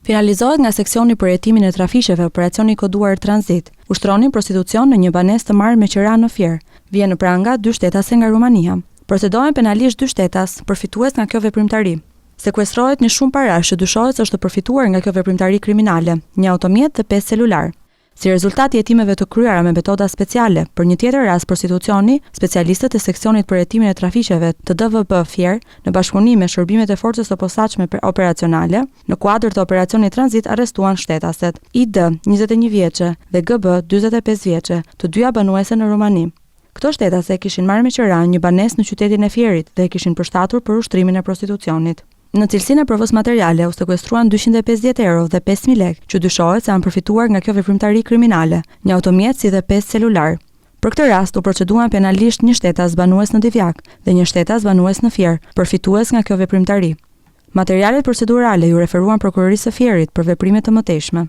Finalizohet nga seksioni për hetimin e trafisheve operacioni koduar tranzit. Ushtronin prostitucion në një banesë të marrë me qira në Fier. Vjen në pranga 2 shtetase nga Rumania. Procedohen penalisht 2 shtetas përfitues nga kjo veprimtari. Sekuestrohet një shumë parash që dyshohet se është përfituar nga kjo veprimtari kriminale, një automjet dhe 5 celular. Si rezultat i hetimeve të kryera me metoda speciale, për një tjetër rast prostitucioni, specialistët e seksionit për hetimin e trafisheve të DVB Fier, në bashkëpunim me shërbimet e forcës së posaçme operacionale, në kuadër të operacionit tranzit arrestuan shtetaset ID, 21 vjeçe dhe GB, 45 vjeçe, të dyja banuese në Rumani. Këto shtetase kishin marrë me qira një banesë në qytetin e Fierit dhe e kishin përshtatur për ushtrimin e prostitucionit. Në cilësinë e provës materiale u sekuestruan 250 euro dhe 5.000 lekë, që dyshohet se janë përfituar nga kjo veprimtari kriminale, një automjet si dhe 5 celular. Për këtë rast u proceduan penalisht një shtetas banues në Divjak dhe një shtetas banues në Fier, përfitues nga kjo veprimtari. Materialet procedurale ju referuan prokurorisë së Fierit për veprime të mëtejshme.